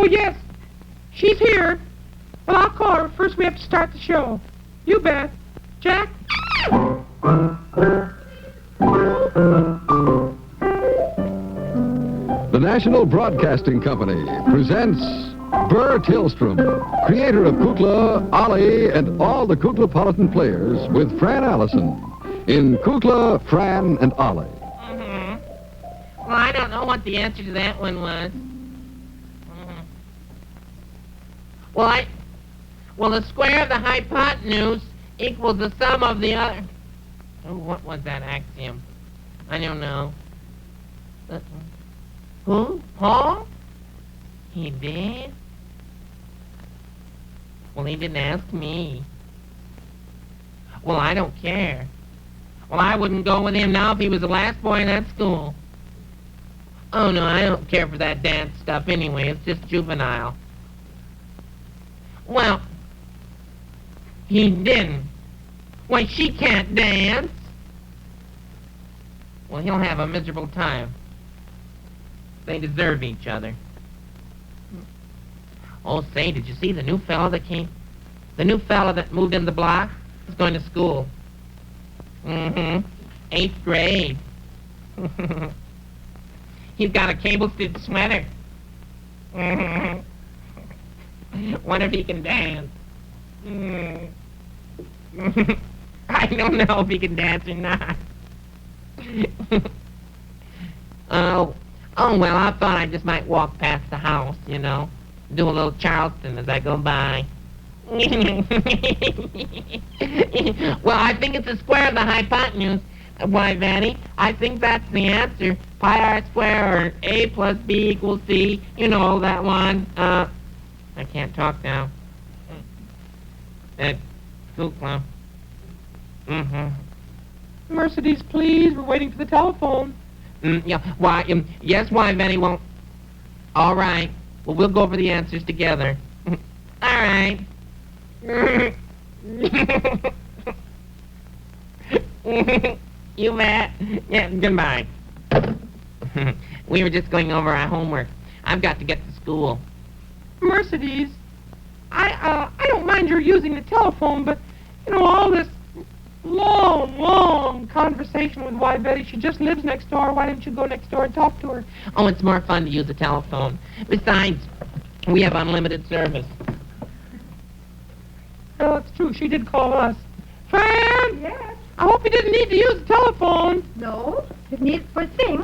yes. She's here. Well, I'll call her. First, we have to start the show. You bet. Jack? The National Broadcasting Company presents Bert Hillstrom, creator of Kukla, Ollie, and all the Kuklapolitan players, with Fran Allison in Kukla, Fran and Ollie. Well, I don't know what the answer to that one was. Well, the square of the hypotenuse equals the sum of the other... Oh, what was that axiom? I don't know. Who? Paul? He did? Well, he didn't ask me. Well, I don't care. Well, I wouldn't go with him now if he was the last boy in that school. Oh, no, I don't care for that dance stuff anyway. It's just juvenile. Well, he didn't. Why, she can't dance. Well, he'll have a miserable time. They deserve each other. Oh, say, did you see the new fellow that came? The new fellow that moved in the block? He's going to school. 8th grade. He's got a cable-stitched sweater. Wonder if he can dance. I don't know if he can dance or not. Oh, well, I thought I just might walk past the house, you know. Do a little Charleston as I go by. Well, I think it's the square of the hypotenuse. Why, Vanny, I think that's the answer. Pi r squared, or A plus B equals C. You know that one. I can't talk now. Kukla. Mercedes, please. We're waiting for the telephone. Yeah. Why? Yes. Why, Vanny? Well, all right. Well, we'll go over the answers together. All right. You bet. Yeah. Goodbye. We were just going over our homework. I've got to get to school. Mercedes, I don't mind your using the telephone, but, you know, all this long conversation with why Betty, she just lives next door. Why didn't you go next door and talk to her? Oh, it's more fun to use the telephone. Besides, we have unlimited service. Oh, it's true. She did call us. Fran? Yes? I hope you didn't need to use the telephone. No, didn't need it for a thing.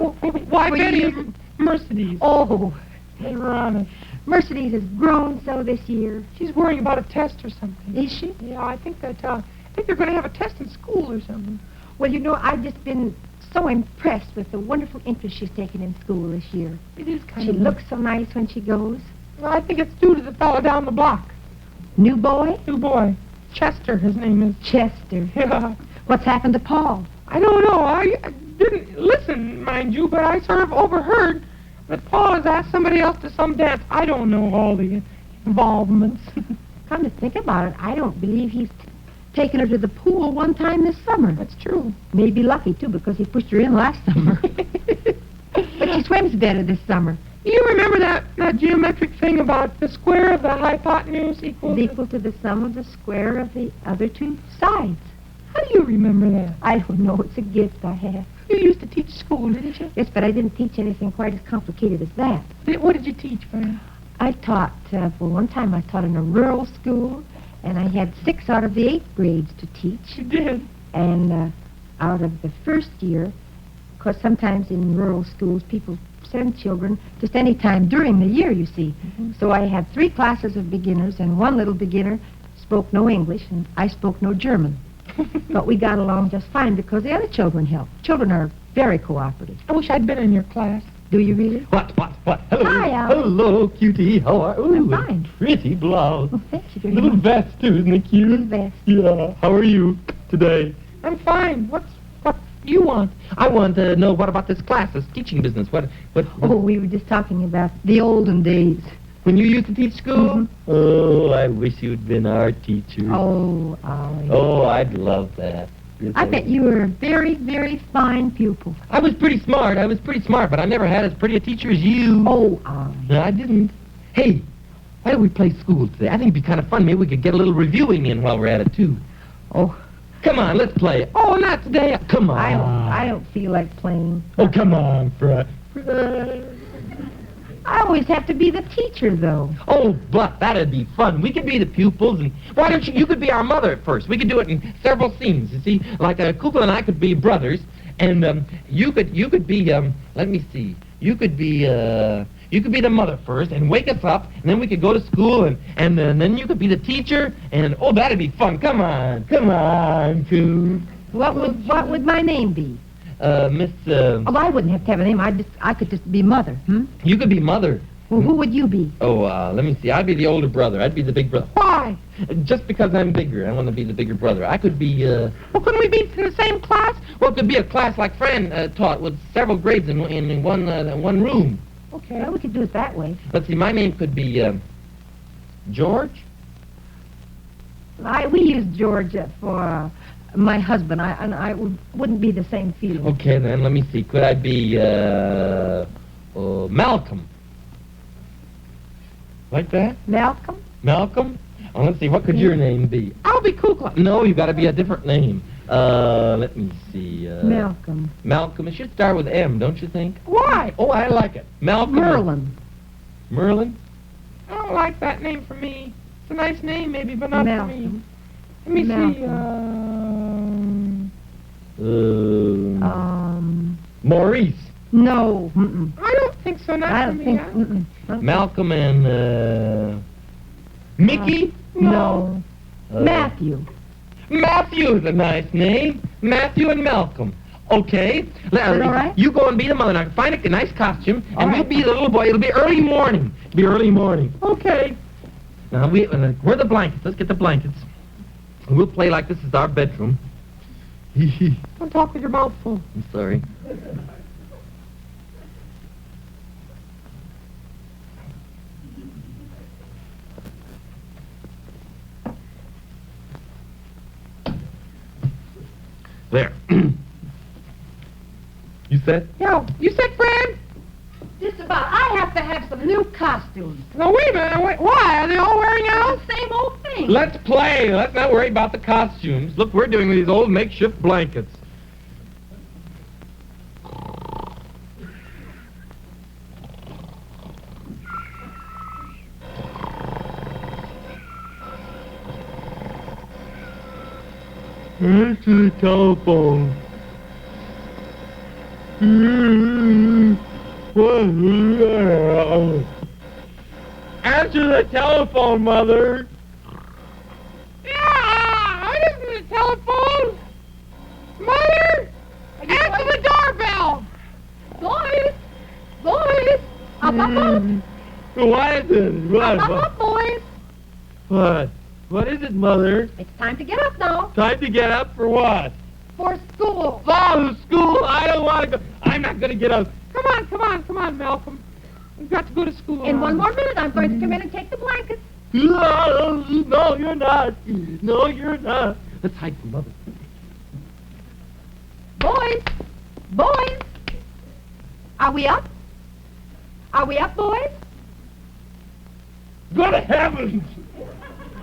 Why, Were Betty? you- Mercedes. Oh, Hey, Ron, Mercedes has grown so this year. she's worrying about a test or something. Is she? Yeah, I think they're going to have a test in school or something. Well, you know, I've just been so impressed with the wonderful interest she's taken in school this year. It is kind She of... looks so nice when she goes. Well, I think it's due to the fellow down the block. New boy? New boy. Chester, his name is. Chester. Yeah. What's happened to Paul? I don't know. I didn't listen, mind you, but I sort of overheard that Paul has asked somebody else to some dance. I don't know all the involvements. Come to think about it, I don't believe he's taken her to the pool one time this summer. That's true. Maybe lucky, too, because he pushed her in last summer. But she swims better this summer. You remember that geometric thing about the square of the hypotenuse equals... It's equal to the sum of the square of the other two sides. How do you remember that? I don't know. It's a gift I have. You used to teach school, didn't you? Yes, but I didn't teach anything quite as complicated as that. What did you teach, Fran? I taught, one time I taught in a rural school, and I had 6 out of the 8th grades to teach. You did. And out of the first year, because sometimes in rural schools people send children just any time during the year, you see. So I had 3 classes of beginners, and one little beginner spoke no English, and I spoke no German. But we got along just fine because the other children helped. Children are very cooperative. I wish I'd been in your class. Do you really? What? Hello. Hi, Al. Hello, cutie. How are you? I'm fine. Pretty blouse. Oh, thank you very Little much. vest, too, isn't it cute? Little vest. Yeah. How are you today? I'm fine. What you want? I want to know what about this class, this teaching business. What? Oh, we were just talking about the olden days. When you used to teach school? Oh, I wish you'd been our teacher. Oh, Ollie. Oh, I'd love that. Yes, I bet you were a very, very fine pupil. I was pretty smart, but I never had as pretty a teacher as you. Oh, Ollie. No, I didn't. Hey, Why don't we play school today? I think it'd be kind of fun. Maybe we could get a little reviewing in while we're at it, too. Oh, Come on, let's play. Oh, not today. Come on. I don't feel like playing. Oh, come on, Fran. I always have to be the teacher, though. Oh, but that'd be fun. We could be the pupils, and why don't you could be our mother at first. We could do it in several scenes, you see. Like Kukla and I could be brothers, and you could be, let me see. You could be the mother first and wake us up, and then we could go to school, and then you could be the teacher, and oh, that'd be fun. Come on, Coop. What would my name be? Miss, Oh, I wouldn't have to have a name. I could just be Mother. You could be mother. Well, who would you be? Oh, let me see. I'd be the older brother. I'd be the big brother. Why? Just because I'm bigger. I want to be the bigger brother. I could be, Well, couldn't we be in the same class? well, it could be a class like Fran taught with several grades in one room. Okay. Well, we could do it that way. Let's see. My name could be, George. We use George for my husband. I wouldn't be the same feeling. Okay, then, let me see. Could I be, Malcolm? Like that? Malcolm? Malcolm? Oh, let's see. What could your name be? I'll be Kukla. No, you got to be a different name. Let me see. Malcolm. Malcolm. It should start with M, don't you think? Why? Oh, I like it. Malcolm. Merlin. Merlin? I don't like that name for me. It's a nice name, maybe, but not for me. Malcolm. Let me see. Maurice. No. I don't think so. Not I for don't me. think. Malcolm and, Mickey? No. Uh, Matthew. Matthew's a nice name. Matthew and Malcolm. Okay. Is that all right? You go and be the mother. Now, find a nice costume, and All we'll right. be the little boy. It'll be early morning. Okay. Now, we're the blankets. Let's get the blankets. And we'll play like this is our bedroom. Don't talk with your mouth full. I'm sorry. There. You said? Yo, you said Fran? Just about. I have to have some new costumes. No, wait a minute. Wait, why? Are they all wearing out? Same old thing. Let's play. Let's not worry about the costumes. Look, we're doing these old makeshift blankets. Answer the telephone. Answer the telephone, Mother. Yeah, I just need a telephone. Mother, answer the doorbell. Boys, up, What is it? up, boys. What? What is it, Mother? It's time to get up now Time to get up for what? for school. Oh, school! I don't want to go. I'm not going to get up. Come on, Malcolm. We've got to go to school. In one more minute, I'm going to come in and take the blankets. No, you're not. No, you're not. Let's hide from Mother. Boys, are we up? Are we up, boys? Good heavens!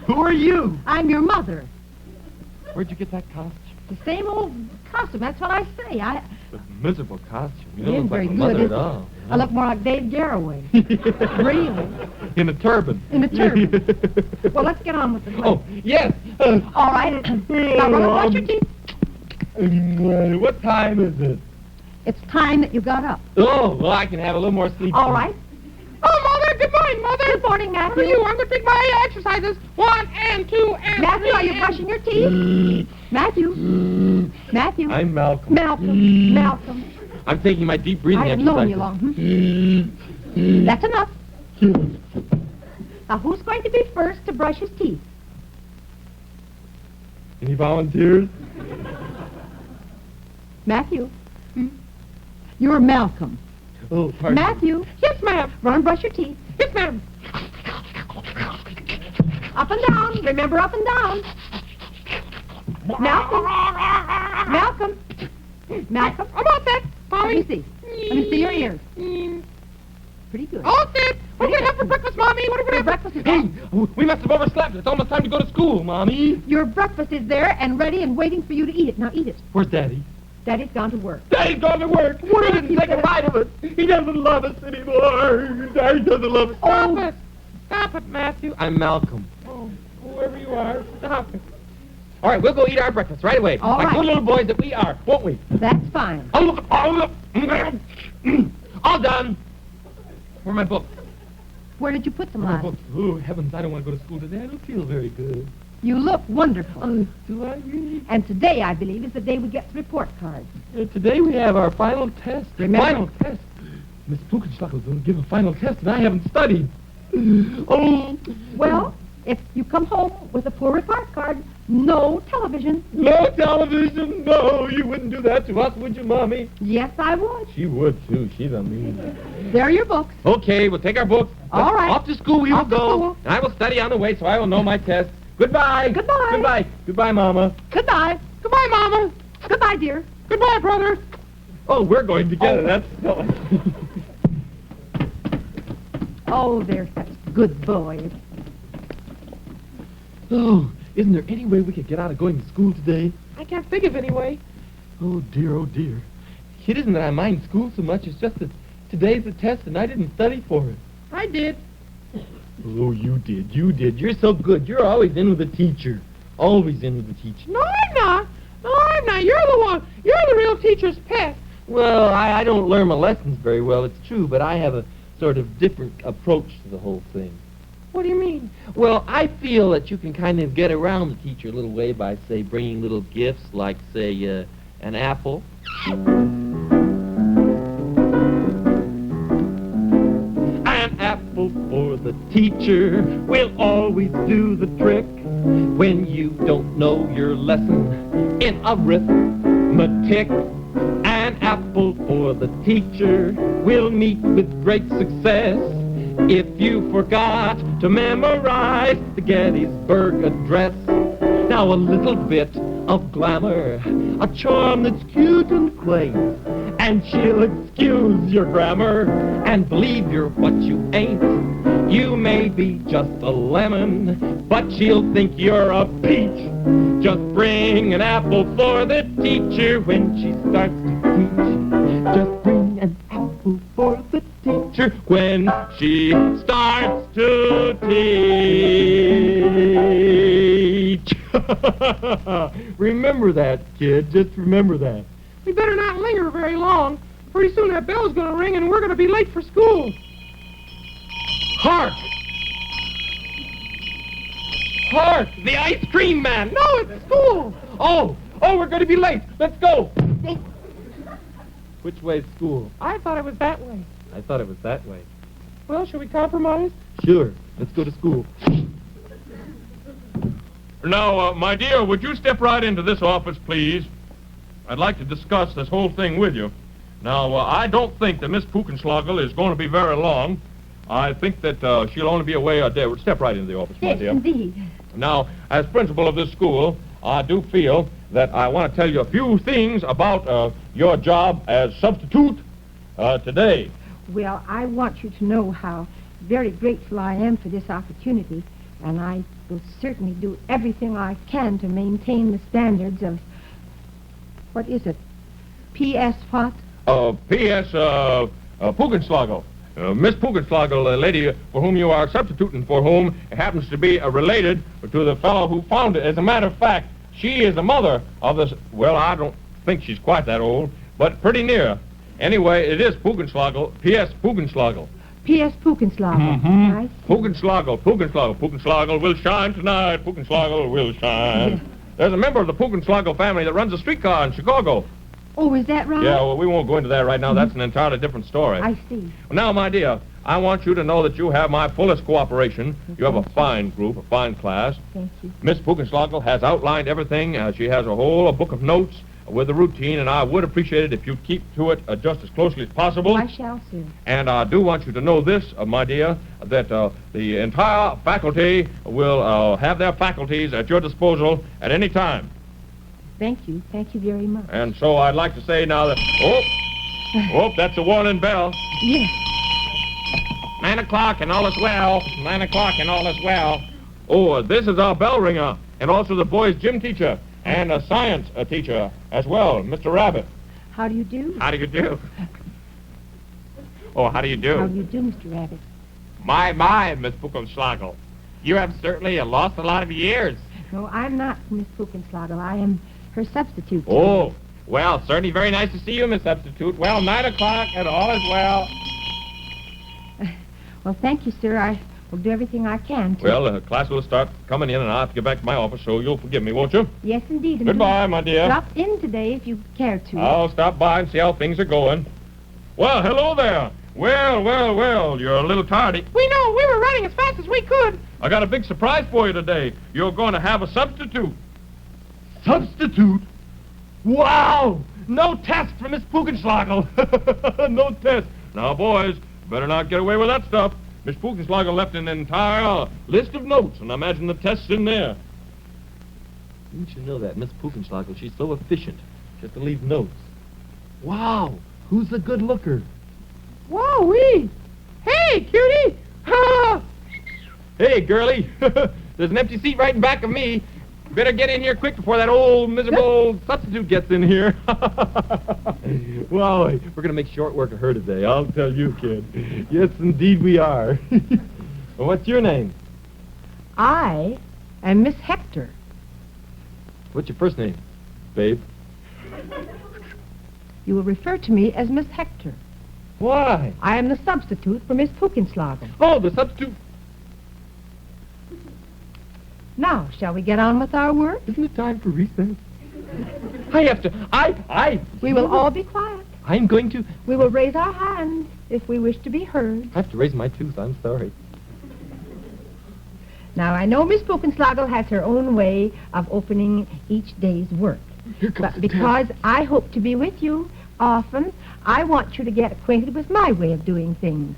Who are you? I'm your mother. Where'd you get that costume? The same old costume. That's what I say. A miserable costume. You It don't isn't look like very a good, mother is at it? all. I look more like Dave Garroway. Really? In a turban. In a turban. Well, let's get on with the play. Oh, yes. All right. Now, run and brush your teeth. What time is it? It's time that you got up. Oh, well, I can have a little more sleep. All right. Oh, Mother, good morning, Mother. Good morning, How are Matthew. you? I'm going to take my exercises. 1 and 2 and Matthew, 3 are you and- brushing your teeth? Matthew. I'm Malcolm. Malcolm. I'm taking my deep breathing I have exercise. known you long. That's enough. Now, who's going to be first to brush his teeth? Any volunteers? Matthew. You're Malcolm. Oh, pardon. Matthew. Yes, ma'am. Run and brush your teeth. Yes, ma'am. Up and down. Remember, up and down. Malcolm. Malcolm. How about that, Let me Polly? see. Let me see your ears. pretty good. Oh, Sid, what are we going to have for breakfast, Mommy? What are we Your going to have breakfast is Hey, we must have overslept. It's almost time to go to school, Mommy. Your breakfast is there and ready and waiting for you to eat it. Now eat it. Where's Daddy? Daddy's gone to work. Daddy's gone to work. What He else didn't he take a said? bite of us. He doesn't love us anymore. Daddy doesn't love us. Stop it. Stop it, Matthew. I'm Malcolm. Oh, whoever you are, stop it. All right, we'll go eat our breakfast right away. All like right. good little boys that we are, won't we? That's fine. Oh, look. All done. Where are my books? Where did you put them, Where are my Lyle? books? Oh, heavens, I don't want to go to school today. I don't feel very good. You look wonderful. Do I really? And today, I believe, is the day we get the report cards. Today we have our final test. Remember- Final test. Miss Pukenschlackel's going to give a final test, and I haven't studied. Oh. Well, if you come home with a poor report card, no television. No television. No, you wouldn't do that to us, would you, Mommy? Yes, I would. She would, too. She's a mean. There are your books. Okay, we'll take our books. All right. Off to school we will Off to go. school. And I will study on the way so I will know my test. Goodbye. Goodbye. Goodbye. Goodbye, Mama. Goodbye. Goodbye, Mama. Goodbye, dear. Goodbye, brother. Oh, we're going together. That's Oh, they're such good boys. Oh, isn't there any way we could get out of going to school today? I can't think of any way. Oh, dear, oh, dear. It isn't that I mind school so much. It's just that today's the test and I didn't study for it. I did. Oh, you did. You did. You're so good. You're always in with the teacher. Always in with the teacher. No, I'm not. No, I'm not. You're the one. You're the real teacher's pet. Well, I don't learn my lessons very well, it's true, but I have a sort of different approach to the whole thing. What do you mean? Well, I feel that you can kind of get around the teacher a little way by, say, bringing little gifts like, say, an apple. An apple for the teacher will always do the trick when you don't know your lesson in arithmetic. An apple for the teacher will meet with great success if you forgot to memorize the Gettysburg Address. Now a little bit of glamour, a charm that's cute and quaint, and she'll excuse your grammar and believe you're what you ain't. You may be just a lemon, but she'll think you're a peach. Just bring an apple for the teacher when she starts to teach. Just bring an apple for the teacher when she starts to teach. Remember that, kid. Just remember that. We better not linger very long. Pretty soon that bell's going to ring and we're going to be late for school. Hark! Hark! The ice cream man! No, it's school. Oh, we're going to be late. Let's go. Which way's school? I thought it was that way. I thought it was that way. Well, shall we compromise? Sure. Let's go to school. Now, my dear, would you step right into this office, please? I'd like to discuss this whole thing with you. Now, I don't think that Miss Pukenschlagel is going to be very long. I think that she'll only be away a day. Step right into the office, my Yes, dear. indeed. Now, as principal of this school, I do feel that I want to tell you a few things about your job as substitute today. Well, I want you to know how very grateful I am for this opportunity, and I will certainly do everything I can to maintain the standards of, what is it, P.S. what? P.S. Pukenschlagel. Miss Pukenschlagel, the lady for whom you are substituting for whom, happens to be related to the fellow who found it. As a matter of fact, she is the mother of this, well, I don't think she's quite that old, but pretty near. Anyway, it is Pukenschlagel, P.S. Pukenschlagel. P.S. Pukenschlagel. Mm-hmm. I see. Pukenschlagel will shine tonight. Pukenschlagel will shine. Yes. There's a member of the Pukenschlagel family that runs a streetcar in Chicago. Oh, is that right? Yeah, well, we won't go into that right now. That's an entirely different story. I see. Now, my dear, I want you to know that you have my fullest cooperation. You have a fine group, a fine class. Thank you. Miss Pukenschlagel has outlined everything. She has a book of notes with a routine, and I would appreciate it if you'd keep to it just as closely as possible. I shall, sir. And I do want you to know this, my dear, that the entire faculty will have their faculties at your disposal at any time. Thank you. Thank you very much. And so I'd like to say now that... Oh, that's a warning bell. Yes. 9 o'clock and all is well. 9 o'clock and all is well. Oh, this is our bell ringer, and also the boys' gym teacher, and a science teacher as well, Mr. Rabbit. How do you do? How do you do? Oh, how do you do? How do you do, Mr. Rabbit? My, Miss Buchenschlagel. You have certainly lost a lot of years. No, I'm not Miss Pukenschlagel. I am her substitute. Oh, well, certainly very nice to see you, Miss Substitute. Well, 9 o'clock and all is well. Well, thank you, sir. I will do everything I can to... Well, class will start coming in, and I'll have to get back to my office, so you'll forgive me, won't you? Yes, indeed. And Goodbye, my dear. Drop in today if you care to. I'll stop by and see how things are going. Well, hello there. Well, you're a little tardy. We know. We were running as fast as we could. I got a big surprise for you today. You're going to have a substitute. Substitute? Wow! No test for Miss Pugenschlagel. No test. Now, boys, better not get away with that stuff. Miss Pugenschlagel left an entire list of notes, and I imagine the test's in there. You should know that, Miss Pugenschlagel. She's so efficient. She has to leave notes. Wow! Who's the good looker? Whoa-wee. Hey, cutie. Ha! Hey, girlie, there's an empty seat right in back of me. Better get in here quick before that old miserable substitute gets in here. Well, we're going to make short work of her today, I'll tell you, kid. Yes, indeed we are. Well, what's your name? I am Miss Hector. What's your first name, babe? You will refer to me as Miss Hector. Why? I am the substitute for Miss Pukenschlagel. Oh, the substitute. Now, shall we get on with our work? Isn't it time for recess? I have to, We will all be quiet. I'm going to... We will raise our hands if we wish to be heard. I have to raise my tooth, I'm sorry. Now, I know Miss Pukenschlagel has her own way of opening each day's work. Here comes But the because I hope to be with you often, I want you to get acquainted with my way of doing things.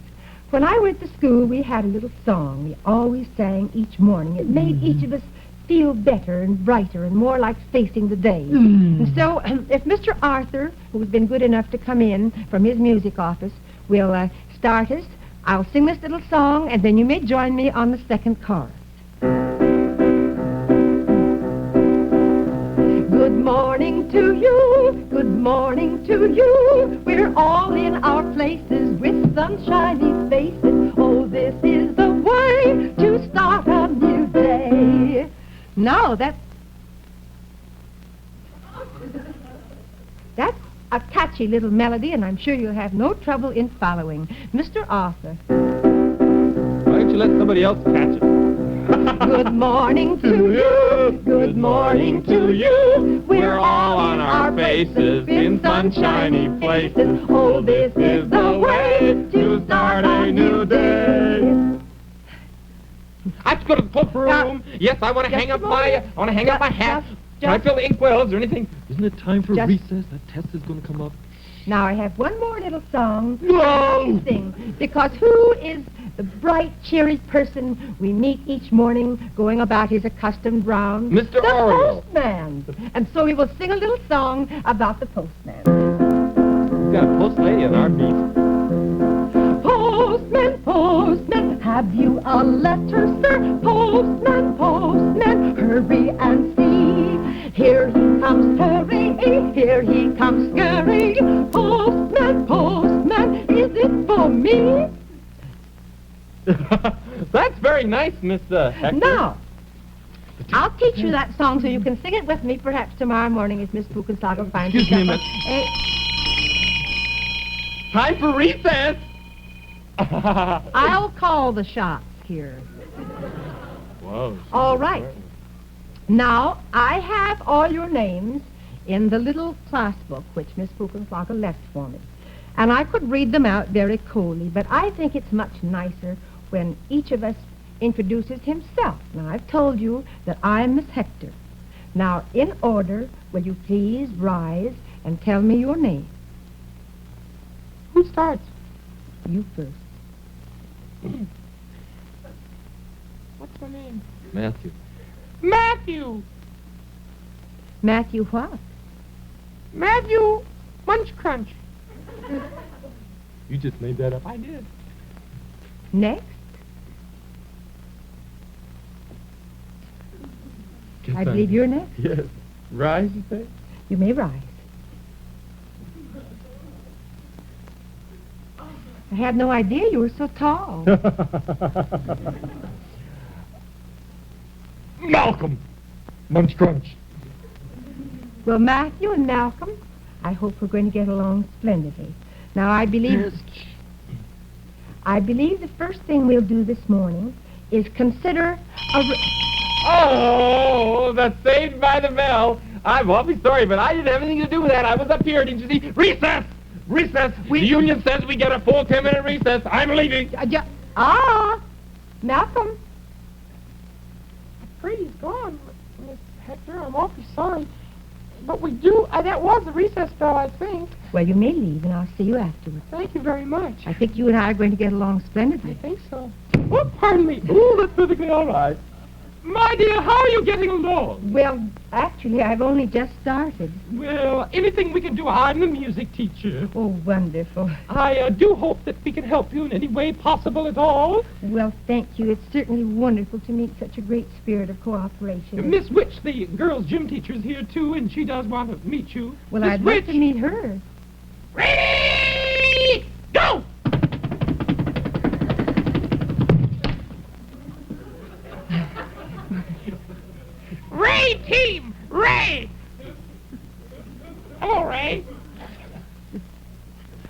When I went to school, we had a little song we always sang each morning. It made each of us feel better and brighter and more like facing the day. And so, if Mr. Arthur, who's been good enough to come in from his music office, will start us, I'll sing this little song, and then you may join me on the second chorus. Good morning to you, good morning to you. We're all in our places with sunshiny faces. Oh, this is the way to start a new day. Now, that's a catchy little melody, and I'm sure you'll have no trouble in following. Mr. Arthur. Why don't you let somebody else catch it? Good morning to you, good morning to you. We're all on our faces in sunshiny places. Oh, this is the way to start a new day. I have to go to the cloakroom. Yes, I want to hang up my hat. Can I fill the inkwells or anything? Isn't it time for recess? That test is going to come up. Now I have one more little song Whoa! to sing, because who is the bright, cheery person we meet each morning going about his accustomed round? Mr. The Oriole. postman. And so we will sing a little song about the postman. We've got a post lady on our beat. Postman, postman, have you a letter, sir? Postman, postman, hurry and see. Here he comes hurrying, here he comes scurrying. Postman, postman, is it for me? That's very nice, Miss Hector. Now, I'll teach you that song so you can sing it with me perhaps tomorrow morning if Miss Pukenschlagel finds Excuse me, herself Miss. Time for recess. I'll call the shots here. Whoa. All right. Now, I have all your names in the little class book which Miss Pukenschlagel left for me. And I could read them out very coolly, but I think it's much nicer when each of us introduces himself. Now, I've told you that I'm Miss Hector. Now, in order, will you please rise and tell me your name? Who starts? You first. What's my name? Matthew. Matthew. Matthew what? Matthew Munch Crunch. You just made that up. I did. Next, Guess I believe you're next. Yes. Rise, you say? You may rise. I had no idea you were so tall. Malcolm! Munch Crunch. Well, Matthew and Malcolm, I hope we're going to get along splendidly. Now, I believe the first thing we'll do this morning is consider Oh, that's Saved by the Bell. I'm awfully sorry, but I didn't have anything to do with that. I was up here, didn't you see? Recess! Recess! The union says we get a full 10-minute recess. I'm leaving. Malcolm. Afraid he's gone, Miss Hector. I'm awfully sorry. But we do, that was the recess bell, I think. Well, you may leave, and I'll see you afterwards. Thank you very much. I think you and I are going to get along splendidly. I think so. Oh, pardon me. Oh, that's perfectly all right. My dear, how are you getting along? Well, actually, I've only just started. Well, anything we can do. I'm the music teacher. Oh, wonderful. I do hope that we can help you in any way possible at all. Well, thank you. It's certainly wonderful to meet such a great spirit of cooperation. Miss Witch, the girls' gym teacher, is here, too, and she does want to meet you. Well, Miss I'd Witch. like to meet her. Ready? Go! Ray team! Ray! Hello, Ray.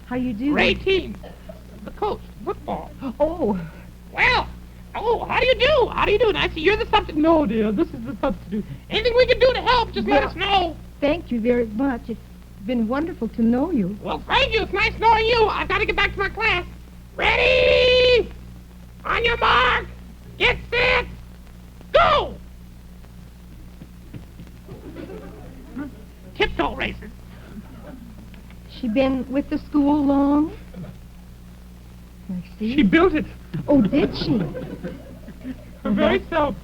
How you do? Ray team. The coach, football. Oh, Well, how do you do? How do you do? And I see you're the substitute. No, dear, this is the substitute. Anything we can do to help, just let Well- us know. thank you very much. It's been wonderful to know you. Well, thank you. It's nice knowing you. I've got to get back to my class. Ready? On your mark. Get set. Go! Tiptoe races. She been with the school long? I see. She built it Oh, did she? her very self.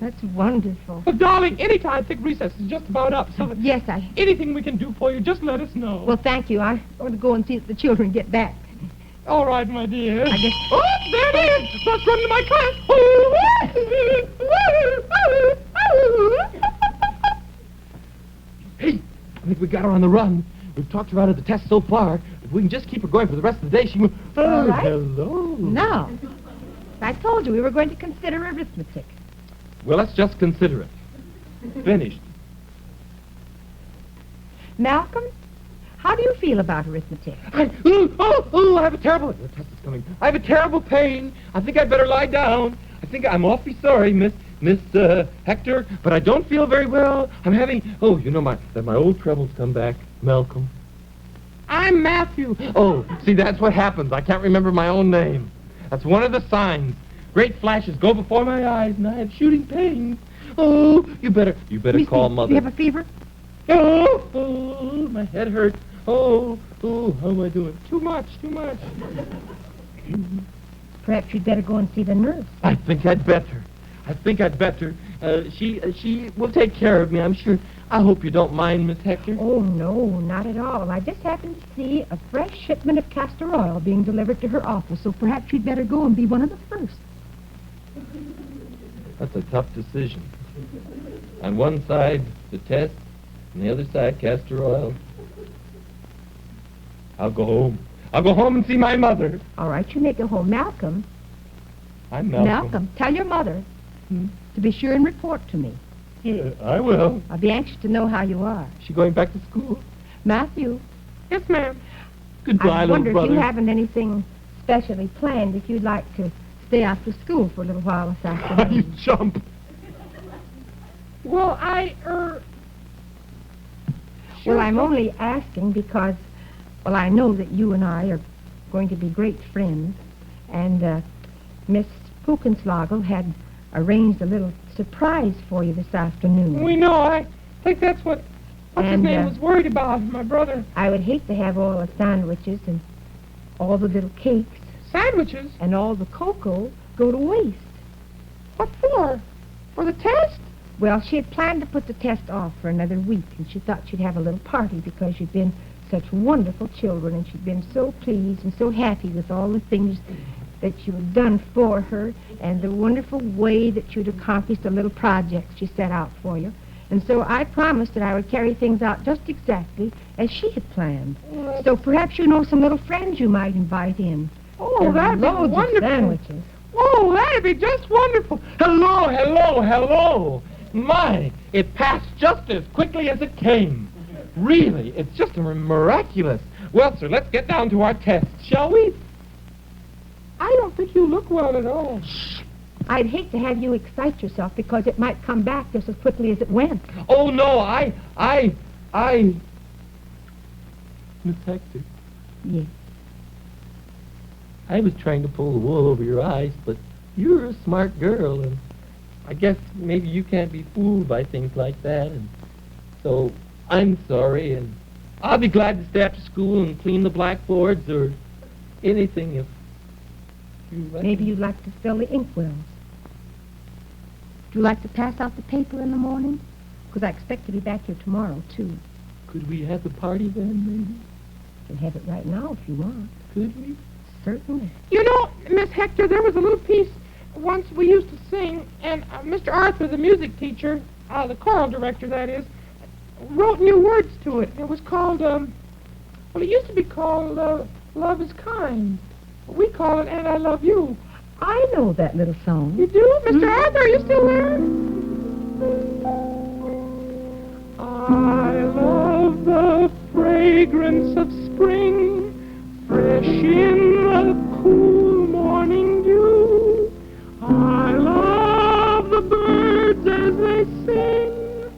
That's wonderful. Well, darling, anytime I think recess is just about up, so that Yes, anything we can do for you, just let us know. well, thank you. I want to go and see if the children get back. All right, my dear. I guess. Oh, there it is. Let's run to my class. Hey, I think we got her on the run. We've talked her out of the test so far. If we can just keep her going for the rest of the day, she will... All right. Hello. Now, I told you we were going to consider arithmetic. Well, let's just consider it. Finished. Malcolm, how do you feel about arithmetic? I have a terrible... The test is coming. I have a terrible pain. I think I'd better lie down. I'm awfully sorry, Miss Hector, but I don't feel very well. I'm having... Oh, you know, my old troubles come back. Malcolm. I'm Matthew. Oh, see, that's what happens. I can't remember my own name. That's one of the signs. Great flashes go before my eyes, and I have shooting pains. Oh, you better call Mother. Do you have a fever? Oh, my head hurts. Oh, how am I doing? Too much. Perhaps you'd better go and see the nurse. I think I'd better. She will take care of me, I'm sure. I hope you don't mind, Miss Hector. Oh, no, not at all. I just happened to see a fresh shipment of castor oil being delivered to her office, so perhaps you'd better go and be one of the first. That's a tough decision. On one side, the test, on the other side, castor oil. I'll go home. I'll go home and see my mother. All right, you may go home. Malcolm, I'm Malcolm. tell your mother to be sure and report to me. Yeah, I will. I'll be anxious to know how you are. She going back to school? Matthew, Yes, ma'am. Goodbye, I little wonder if brother. you haven't anything specially planned, if you'd like to stay after school for a little while this You afternoon. chump. Well, Well, I'm only asking because, well, I know that you and I are going to be great friends, and Miss Pukenslagel had arranged a little surprise for you this afternoon. we know. I think that's what what's his And, name was worried about, my brother. I would hate to have all the sandwiches and all the little cakes Sandwiches? and all the cocoa go to waste. What for? For the test? Well, she had planned to put the test off for another week, and she thought she'd have a little party because you'd been such wonderful children, and she'd been so pleased and so happy with all the things that you had done for her and the wonderful way that you'd accomplished the little project she set out for you. And so I promised that I would carry things out just exactly as she had planned. So perhaps you know some little friends you might invite in. Oh, that'd be Loads of wonderful. sandwiches. Oh, that'd be just wonderful. Hello, hello, hello. My, it passed just as quickly as it came. Really, it's just miraculous. Well, sir, let's get down to our test, shall we? I don't think you look well at all. I'd hate to have you excite yourself because it might come back just as quickly as it went. Oh, no, Miss Hector, Yes. I was trying to pull the wool over your eyes, but you're a smart girl, and I guess maybe you can't be fooled by things like that, and so I'm sorry, and I'll be glad to stay after school and clean the blackboards or anything if you like. Maybe you'd like to fill the inkwells. Would you like to pass out the paper in the morning? Because I expect to be back here tomorrow, too. Could we have the party then, maybe? You can have it right now if you want. Could we? Certainly. You know, Miss Hector, there was a little piece once we used to sing, and Mr. Arthur, the music teacher, the choral director, that is, wrote new words to it. It was called, well, it used to be called Love is Kind. But we call it And I Love You. I know that little song. You do? Mr. Arthur, are you still there? I love the fragrance of spring, fresh in the cool morning dew. I love the birds as they sing,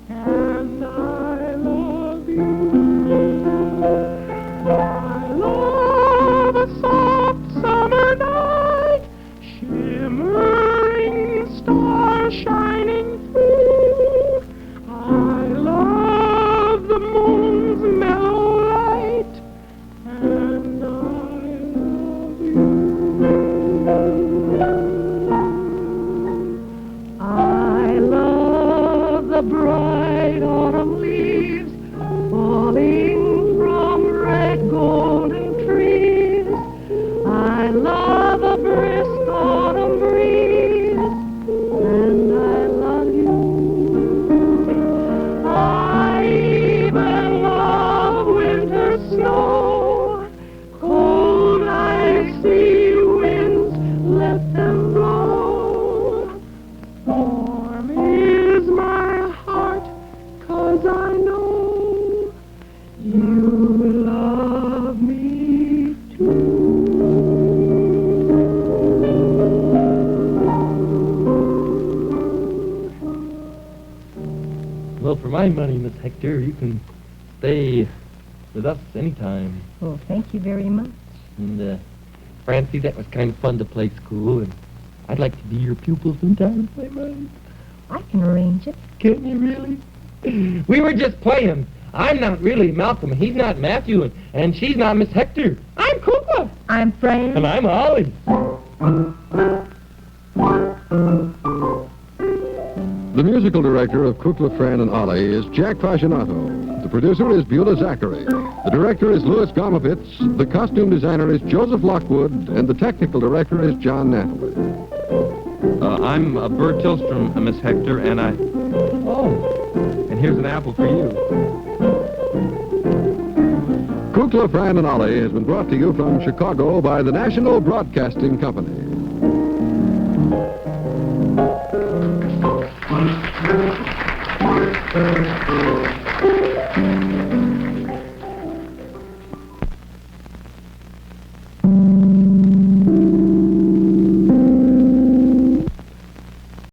and I love you. I love a soft summer night, shimmering stars shining through. I love the moon's mellow light, and I love you. I love the bright autumn leaves falling from red golden trees. I love a brisk autumn breeze, and I love you. I even love winter snow, cold icy winds, let them blow. Warm is my heart, 'cause I know you love me too. Well, for my money, Miss Hector, you can stay with us anytime. Well, thank you very much. And, Francie, that was kind of fun to play school, and I'd like to be your pupil sometime, if I might. I can arrange it. Can you really? We were just playing. I'm not really Malcolm, he's not Matthew, and she's not Miss Hector. I'm Kukla. I'm Fran. And I'm Ollie. The musical director of Kukla, Fran and Ollie is Jack Fascinato. The producer is Beulah Zachary. The director is Louis Gomovitz. The costume designer is Joseph Lockwood. And the technical director is John Natalie. I'm Bert Tillstrom, Miss Hector, and Oh, and here's an apple for you. Kukla, Fran and Ollie has been brought to you from Chicago by the National Broadcasting Company.